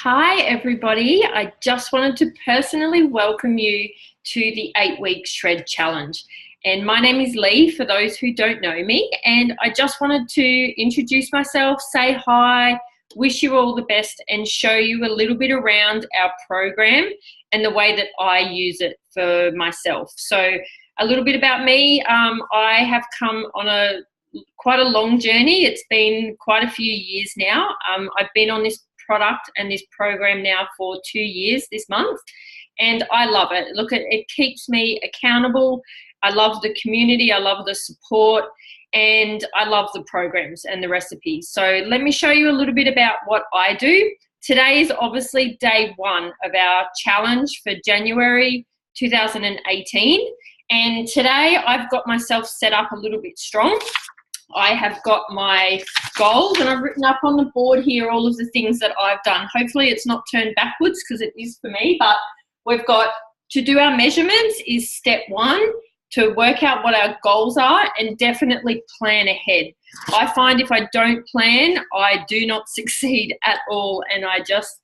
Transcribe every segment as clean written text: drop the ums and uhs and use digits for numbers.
Hi, everybody. I just wanted to personally welcome you to the 8-week shred challenge. And my name is Lee, for those who don't know me. And I just wanted to introduce myself, say hi, wish you all the best, and show you a little bit around our program and the way that I use it for myself. So a little bit about me. I have come on quite a long journey. It's been quite a few years now. I've been on this product and this program now for 2 years this month, and I love it. Look, it keeps me accountable. I love the community, I love the support, and I love the programs and the recipes. So let me show you a little bit about what I do. Today is obviously day 1 of our challenge for January 2018, and today I've got myself set up a little bit strong. I have got my goals, and I've written up on the board here all of the things that I've done. Hopefully it's not turned backwards, because it is for me, but we've got to do our measurements is step 1, to work out what our goals are, and definitely plan ahead. I find if I don't plan, I do not succeed at all, and I just,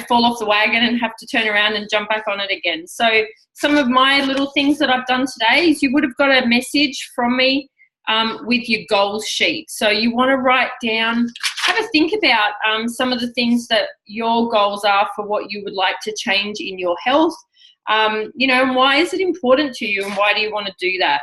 fall off the wagon and have to turn around and jump back on it again. So some of my little things that I've done today is you would have got a message from me with your goals sheet. So you want to write down, have a think about some of the things that your goals are for what you would like to change in your health, and why is it important to you, and why do you want to do that?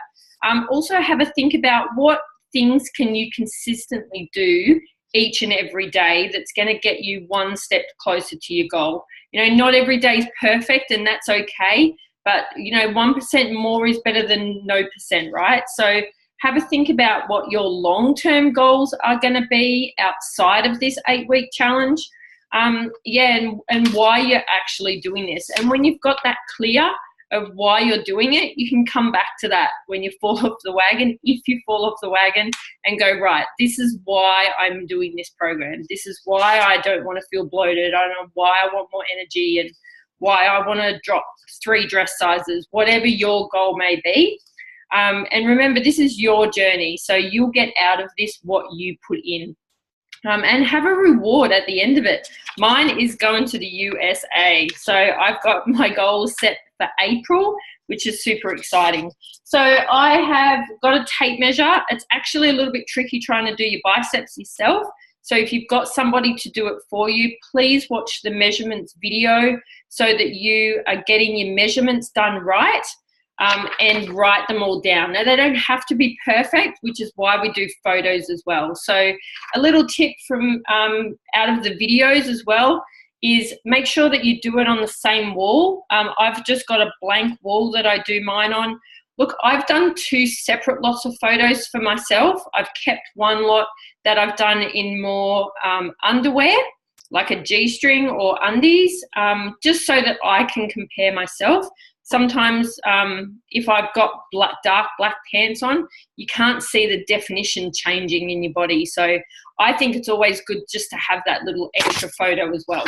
Also have a think about what things can you consistently do each and every day that's going to get you one step closer to your goal. Not every day is perfect, and that's okay, but 1% more is better than no percent, right? So have a think about what your long-term goals are going to be outside of this 8-week challenge. And why you're actually doing this. And when you've got that clear of why you're doing it, you can come back to that when you fall off the wagon, if you fall off the wagon, and go, right, this is why I'm doing this program. This is why I don't want to feel bloated. I don't know why I want more energy, and why I want to drop 3 dress sizes, whatever your goal may be. And remember, this is your journey, so you'll get out of this what you put in. And have a reward at the end of it. Mine is going to the USA. So I've got my goals set for April, which is super exciting. So I have got a tape measure. It's actually a little bit tricky trying to do your biceps yourself. So if you've got somebody to do it for you, please watch the measurements video so that you are getting your measurements done right. And write them all down. Now, they don't have to be perfect, which is why we do photos as well. So a little tip from out of the videos as well is make sure that you do it on the same wall. I've just got a blank wall that I do mine on. Look, I've done 2 separate lots of photos for myself. I've kept one lot that I've done in more underwear, like a G-string or undies, just so that I can compare myself. Sometimes if I've got dark black pants on, you can't see the definition changing in your body. So I think it's always good just to have that little extra photo as well.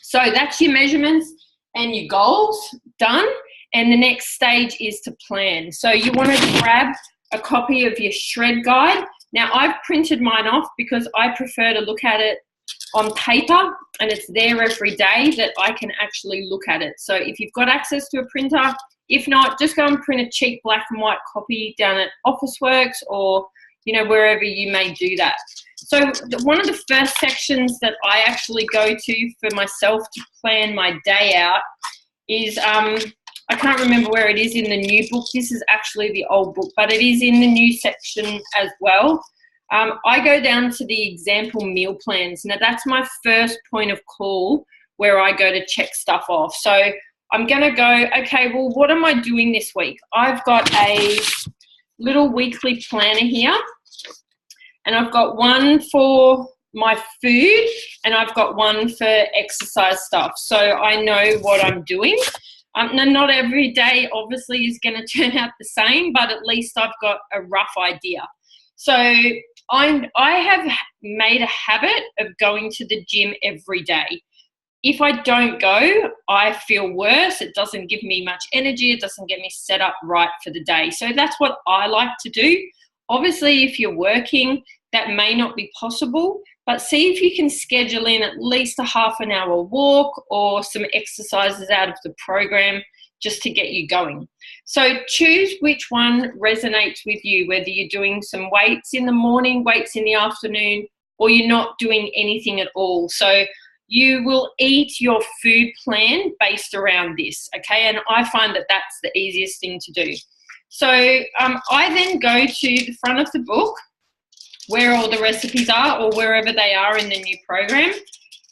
So that's your measurements and your goals done. And the next stage is to plan. So you want to grab a copy of your shred guide. Now, I've printed mine off because I prefer to look at it on paper, and it's there every day that I can actually look at it. So if you've got access to a printer, if not, just go and print a cheap black and white copy down at Officeworks or wherever you may do that. So one of the first sections that I actually go to for myself to plan my day out is I can't remember where it is in the new book. This is actually the old book, but it is in the new section as well. I go down to the example meal plans. Now, that's my first point of call where I go to check stuff off. So I'm going to go, okay, well, what am I doing this week? I've got a little weekly planner here, and I've got one for my food, and I've got one for exercise stuff. So I know what I'm doing. Now, not every day, obviously, is going to turn out the same, but at least I've got a rough idea. So I have made a habit of going to the gym every day. If I don't go, I feel worse. It doesn't give me much energy. It doesn't get me set up right for the day. So that's what I like to do. Obviously, if you're working, that may not be possible, but see if you can schedule in at least a half an hour walk or some exercises out of the program just to get you going. So choose which one resonates with you, whether you're doing some weights in the morning, weights in the afternoon, or you're not doing anything at all. So you will eat your food plan based around this, okay? And I find that that's the easiest thing to do. So I then go to the front of the book where all the recipes are, or wherever they are in the new program,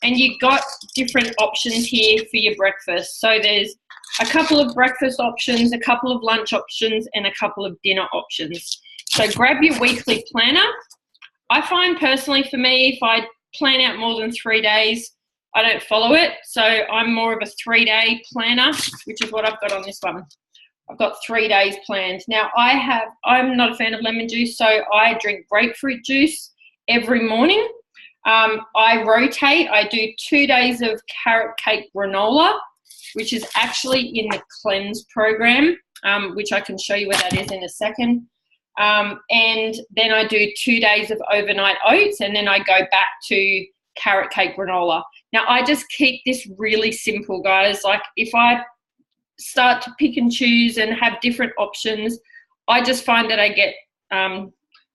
and you've got different options here for your breakfast. So there's a couple of breakfast options, a couple of lunch options, and a couple of dinner options. So grab your weekly planner. I find personally for me, if I plan out more than 3 days, I don't follow it. So I'm more of a 3-day planner, which is what I've got on this one. I've got 3 days planned. Now I'm not a fan of lemon juice, so I drink grapefruit juice every morning. I rotate. I do 2 days of carrot cake granola, which is actually in the cleanse program, which I can show you where that is in a second. And then I do 2 days of overnight oats, and then I go back to carrot cake granola. Now I just keep this really simple, guys. Like if I start to pick and choose and have different options, I just find that I get, I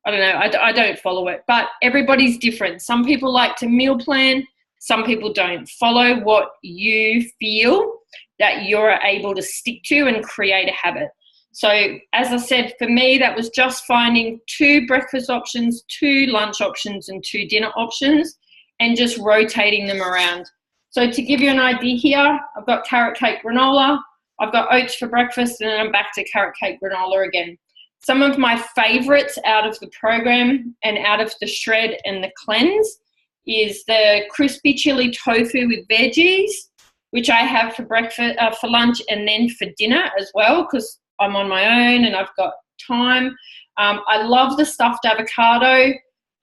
don't know, I don't follow it, but everybody's different. Some people like to meal plan, some people don't. Follow what you feel that you're able to stick to and create a habit. So as I said, for me, that was just finding 2 breakfast options, 2 lunch options, and 2 dinner options, and just rotating them around. So to give you an idea here, I've got carrot cake granola, I've got oats for breakfast, and then I'm back to carrot cake granola again. Some of my favorites out of the program and out of the shred and the cleanse is the crispy chili tofu with veggies, which I have for breakfast, for lunch, and then for dinner as well, because I'm on my own and I've got time. I love the stuffed avocado,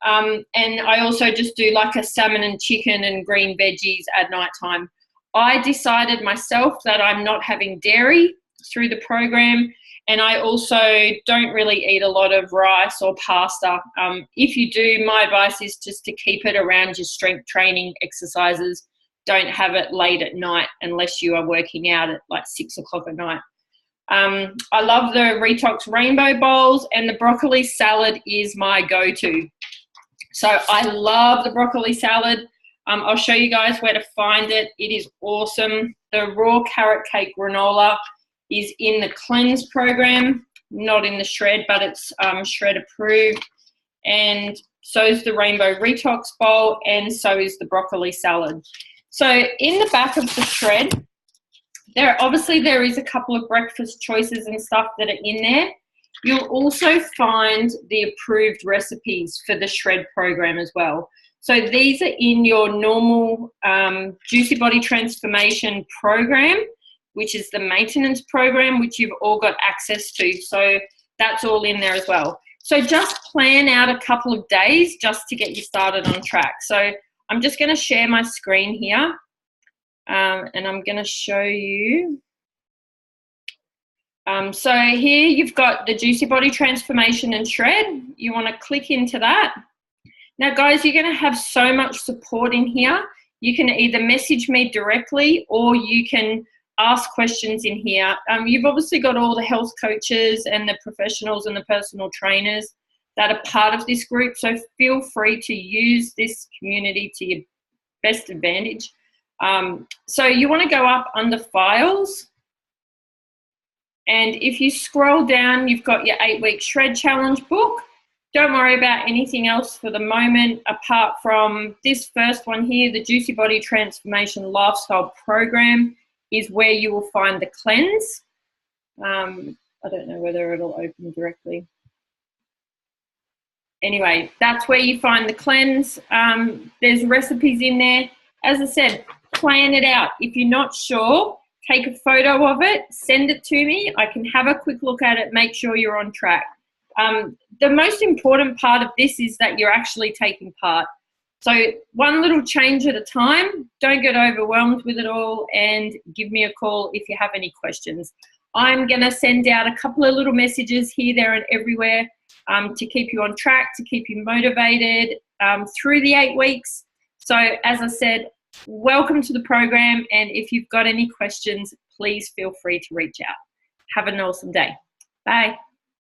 and I also just do like a salmon and chicken and green veggies at night time. I decided myself that I'm not having dairy through the program, and I also don't really eat a lot of rice or pasta. If you do, my advice is just to keep it around your strength training exercises. Don't have it late at night unless you are working out at like 6 o'clock at night. I love the Retox Rainbow Bowls, and the broccoli salad is my go-to. So I love the broccoli salad. I'll show you guys where to find it. It is awesome. The raw carrot cake granola is in the cleanse program, not in the shred, but it's shred approved. And so is the Rainbow Retox Bowl, and so is the broccoli salad. So in the back of the shred, there is a couple of breakfast choices and stuff that are in there. You'll also find the approved recipes for the shred program as well. So these are in your normal Juicy Body Transformation program, which is the maintenance program, which you've all got access to. So that's all in there as well. So just plan out a couple of days just to get you started on track. So I'm just going to share my screen here. And I'm going to show you. So here you've got the Juicy Body Transformation and Shred. You want to click into that. Now, guys, you're going to have so much support in here. You can either message me directly or you can ask questions in here. You've obviously got all the health coaches and the professionals and the personal trainers that are part of this group. So feel free to use this community to your best advantage. So you want to go up under files, and if you scroll down, you've got your 8-week shred challenge book. Don't worry about anything else for the moment apart from this first one here, the Juicy Body Transformation Lifestyle Program is where you will find the cleanse. I don't know whether it'll open directly. Anyway, that's where you find the cleanse. There's recipes in there. As I said, plan it out. If you're not sure, take a photo of it, send it to me. I can have a quick look at it, make sure you're on track. The most important part of this is that you're actually taking part. So one little change at a time. Don't get overwhelmed with it all, and give me a call if you have any questions. I'm going to send out a couple of little messages here, there, and everywhere to keep you on track, to keep you motivated, through the 8 weeks. So as I said, welcome to the program. And if you've got any questions, please feel free to reach out. Have an awesome day. Bye.